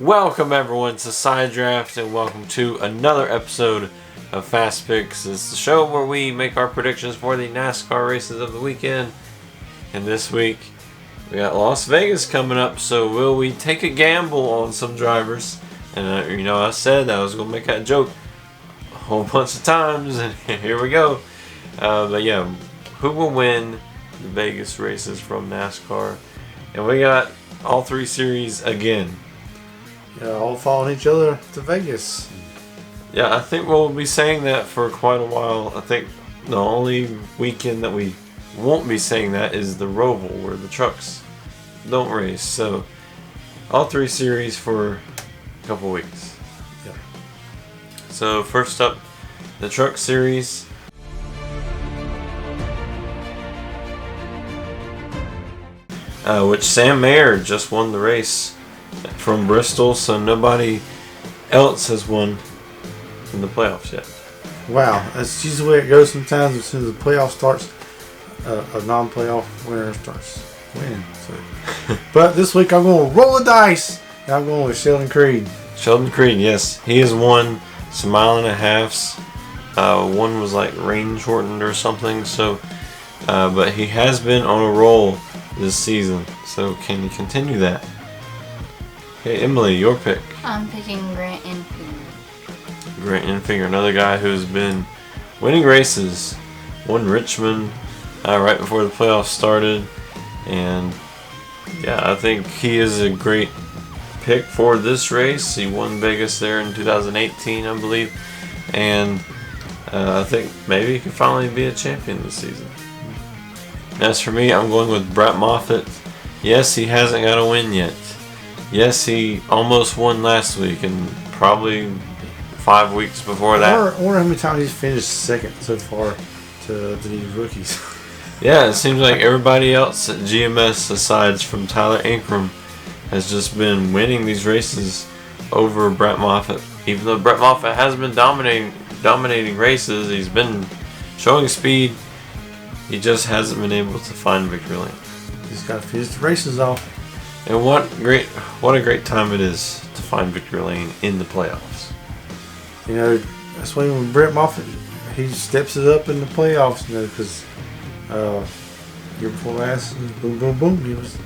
Welcome everyone to Side Draft and welcome to another episode of Fast Picks. It's the show where we make our predictions for the NASCAR races of the weekend. And this week we got Las Vegas coming up, so will we take a gamble on some drivers? And I said I was going to make that joke a whole bunch of times, and here we go. But yeah, who will win the Vegas races from NASCAR? And we got all three series again. Yeah, all following each other to Vegas. Yeah, I think we'll be saying that for quite a while. I think the only weekend that we won't be saying that is the Roval, where the trucks don't race. So, all three series for a couple weeks. Yeah. So, first up, the truck series. Which Sam Mayer just won the race from Bristol, so nobody else has won in the playoffs yet. Wow, that's usually the way it goes sometimes. As soon as the playoff starts, a non-playoff winner starts winning. So. But this week I'm going to roll the dice, and I'm going with Sheldon Creed. Sheldon Creed, yes. He has won some mile and a halves. One was like rain shortened or something, so but he has been on a roll this season. So can he continue that? Okay, Emily, your pick. I'm picking Grant Enfinger. Grant Enfinger, another guy who's been winning races. Won Richmond right before the playoffs started. And yeah, I think he is a great pick for this race. He won Vegas there in 2018, I believe. And I think maybe he could finally be a champion this season. As for me, I'm going with Brett Moffitt. Yes, he hasn't got a win yet. Yes, he almost won last week and probably 5 weeks before that. I wonder how many times he's finished second so far to these rookies. Yeah, it seems like everybody else at GMS, aside from Tyler Ankrum, has just been winning these races over Brett Moffitt. Even though Brett Moffitt has been dominating races, he's been showing speed, he just hasn't been able to find victory lane. He's got to finish the races off. And what a great time it is to find victory lane in the playoffs. You know, that's why when Brett Moffitt, he steps it up in the playoffs, you know, because year before last, boom, boom, boom, he was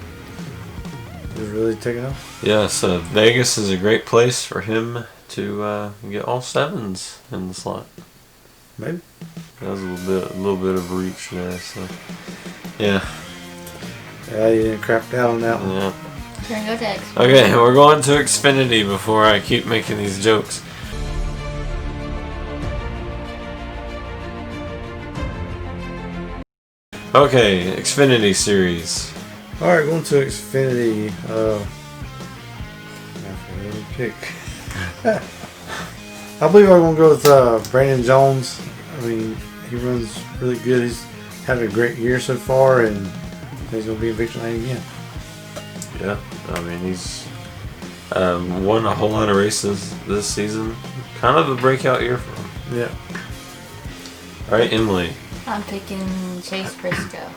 really taking off. Yeah, so Vegas is a great place for him to get all sevens in the slot. Maybe. That was a little bit of reach there, so yeah. Yeah, you didn't crap out on that one. Yeah. Turn go to Xfinity. Okay, we're going to Xfinity before I keep making these jokes. Okay, Xfinity Series. Alright, going to Xfinity. Pick. I believe I'm going to go with Brandon Jones. I mean, he runs really good. He's had a great year so far, and he's going to be in victory lane again. Yeah, I mean, he's won a whole lot of races this season. Kind of a breakout year for him. Yeah. Alright, Emily. I'm picking Chase Briscoe.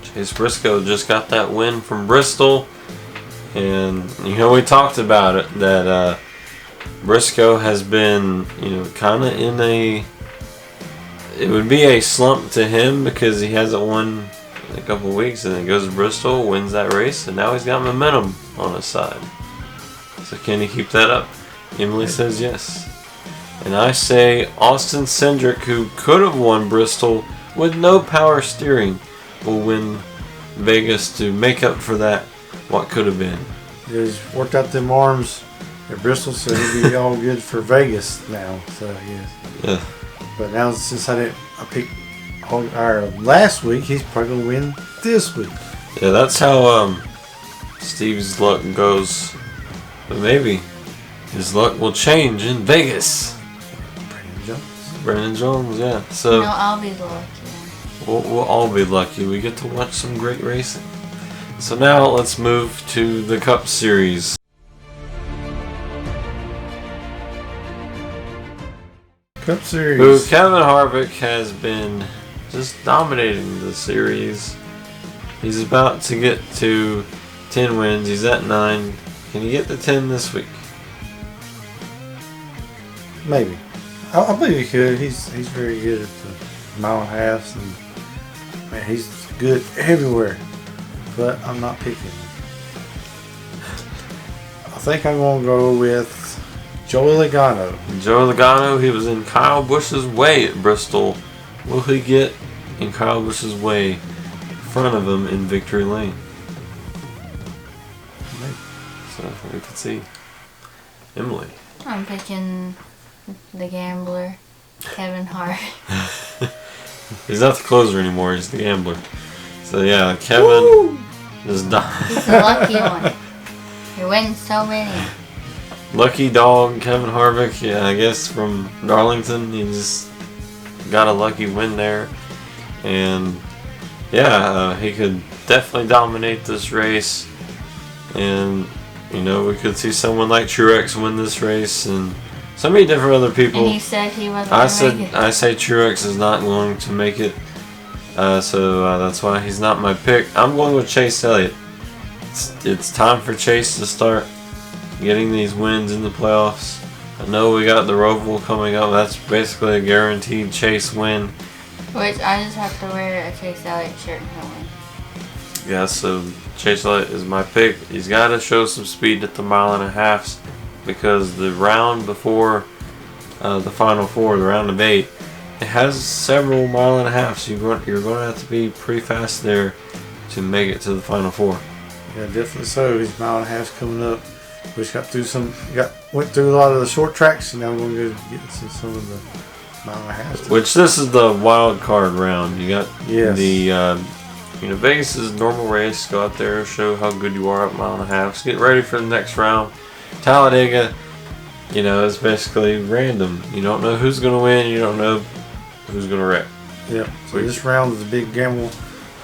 Chase Briscoe just got that win from Bristol. And, we talked about it, that Briscoe has been, kind of in it would be a slump to him because he hasn't won in a couple of weeks, and then goes to Bristol, wins that race, and now he's got momentum on his side. So can he keep that up? Emily says yes. And I say Austin Cindric, who could have won Bristol with no power steering, will win Vegas to make up for that, what could have been. He's worked out them arms at Bristol, so he'll be all good for Vegas now. So yes. Yeah. But now since I picked last week, he's probably gonna win this week. Yeah, that's how Steve's luck goes. But maybe his luck will change in Vegas. Brandon Jones, yeah. So No, I'll be the lucky one. we'll all be lucky. We get to watch some great racing. So now let's move to the Cup Series. Cup Series. Who Kevin Harvick has been just dominating the series. He's about to get to 10 wins. He's at 9. Can he get to 10 this week? Maybe. I believe he could. He's very good at the mile and a half, and man, he's good everywhere. But I'm not picking. I think I'm going to go with Joey Logano. Joey Logano, he was in Kyle Busch's way at Bristol. Will he get in Kyle Busch's way in front of him in victory lane? So we can see. Emily. I'm picking the gambler, Kevin Hart. He's not the closer anymore, he's the gambler. So yeah, Kevin is dying. He's the lucky one. He wins so many. Lucky dog, Kevin Harvick, yeah, I guess from Darlington. He just got a lucky win there. And yeah, he could definitely dominate this race. And, you know, we could see someone like Truex win this race and so many different other people. And he said he wasn't going to make it. I say Truex is not going to make it. So that's why he's not my pick. I'm going with Chase Elliott. It's time for Chase to start getting these wins in the playoffs. I know we got the Roval coming up. That's basically a guaranteed Chase win. Which I just have to wear a Chase Elliott shirt and he'll win. Yeah, so Chase Elliott is my pick. He's got to show some speed at the mile and a half because the round before the Final Four, the round of 8, it has several mile and a half. So you're going to have to be pretty fast there to make it to the Final Four. Yeah, definitely so. His mile and a half's coming up. We just went through a lot of the short tracks, and now we're going to go get to some of the mile and a half. Which this is the wild card round. You got Yes. Vegas is a normal race. Go out there, show how good you are at mile and a half. Get ready for the next round. Talladega, is basically random. You don't know who's going to win. You don't know who's going to wreck. Yeah. So this round is a big gamble.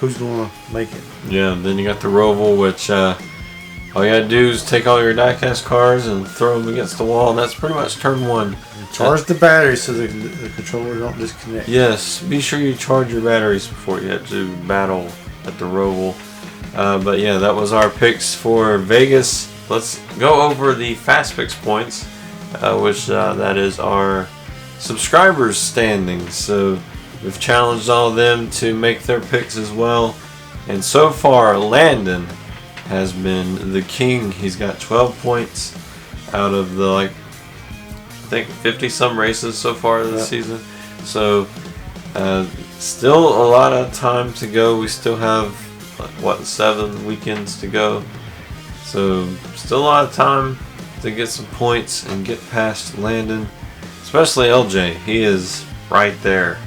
Who's going to make it? Yeah. Then you got the Roval, which all you got to do is take all your diecast cars and throw them against the wall, and that's pretty much turn 1. Charge the battery so the controller don't disconnect. Yes. Be sure you charge your batteries before you have to battle at the Roval. But yeah, that was our picks for Vegas. Let's go over the Fast Picks points, which that is our subscribers standings. So we've challenged all of them to make their picks as well. And so far, Landon has been the king. He's got 12 points out of the, I think 50 some races so far this season. So still a lot of time to go. We still have 7 weekends to go. So still a lot of time to get some points and get past Landon, especially LJ. He is right there.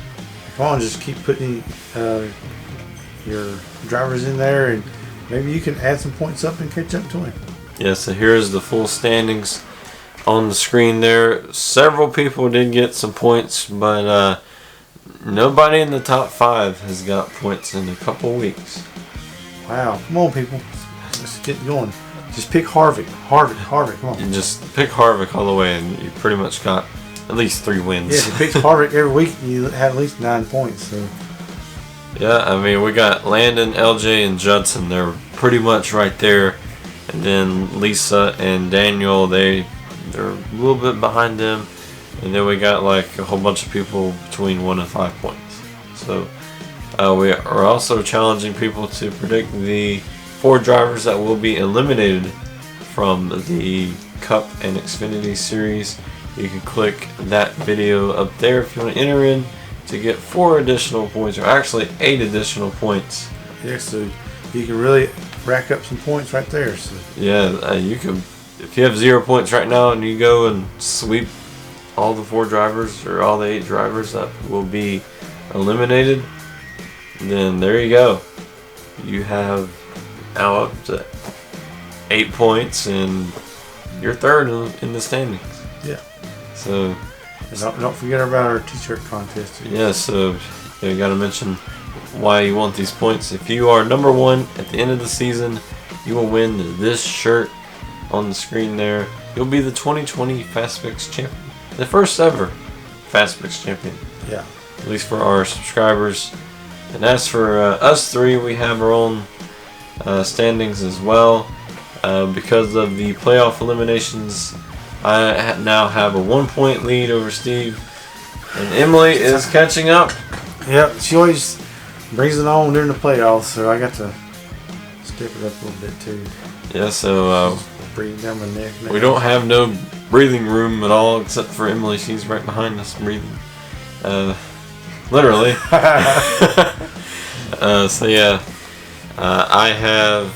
Come on, just keep putting your drivers in there, and maybe you can add some points up and catch up to him. Yeah, so here's the full standings on the screen there. Several people did get some points, but nobody in the top 5 has got points in a couple weeks. Wow. Come on, people. Let's get going. Just pick Harvick. Come on. You just pick Harvick all the way, and you pretty much got at least 3 wins. Yeah, if you pick Harvick every week, you have at least 9 points. So. Yeah, I mean, we got Landon, LJ, and Judson. They're pretty much right there. And then Lisa and Daniel, they're a little bit behind them. And then we got a whole bunch of people between 1 and 5 points. So we are also challenging people to predict the 4 drivers that will be eliminated from the Cup and Xfinity Series. You can click that video up there if you want to enter in to get 4 additional points, or actually 8 additional points. Yeah, so you can really rack up some points right there. So. Yeah, you can. If you have 0 points right now and you go and sweep all the 4 drivers or all the 8 drivers that will be eliminated, then there you go. You have now up to 8 points, and you're third in the standings. Yeah. So. And don't forget about our t-shirt contest. Yeah, so you got to mention why you want these points. If you are number 1 at the end of the season, you will win this shirt on the screen there. You'll be the 2020 Fast Picks champion, the first ever Fast Picks champion. Yeah. At least for our subscribers. And as for us 3, we have our own standings as well. Because of the playoff eliminations, I now have a 1-point lead over Steve. And Emily is catching up. Yep, she always brings it on during the playoffs, so I got to step it up a little bit too. Yeah, so Breathing down my neck. we don't have no breathing room at all except for Emily. She's right behind us breathing. Literally. I have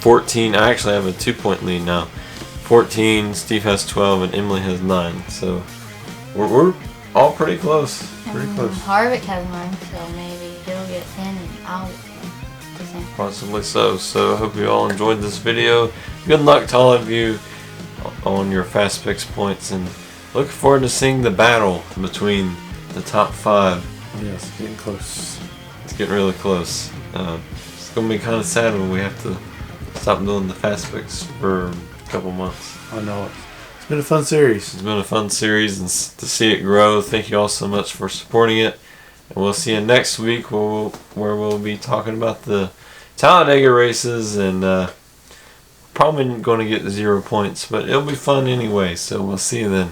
14. I actually have a 2-point lead now. 14, Steve has 12, and Emily has 9. So we're all pretty close. Pretty close. Harvick has 9, so maybe he'll get 10 and I'll get 10. Possibly so. So I hope you all enjoyed this video. Good luck to all of you on your Fast Picks points, and looking forward to seeing the battle between the top 5. Yes, getting close. It's getting really close. It's going to be kind of sad when we have to stop doing the Fast Picks for a couple months. I know it. It's been a fun series. It's been a fun series, and to see it grow, thank you all so much for supporting it. And we'll see you next week where we'll be talking about the Talladega races, and probably going to get 0 points, but it'll be fun anyway, so we'll see you then.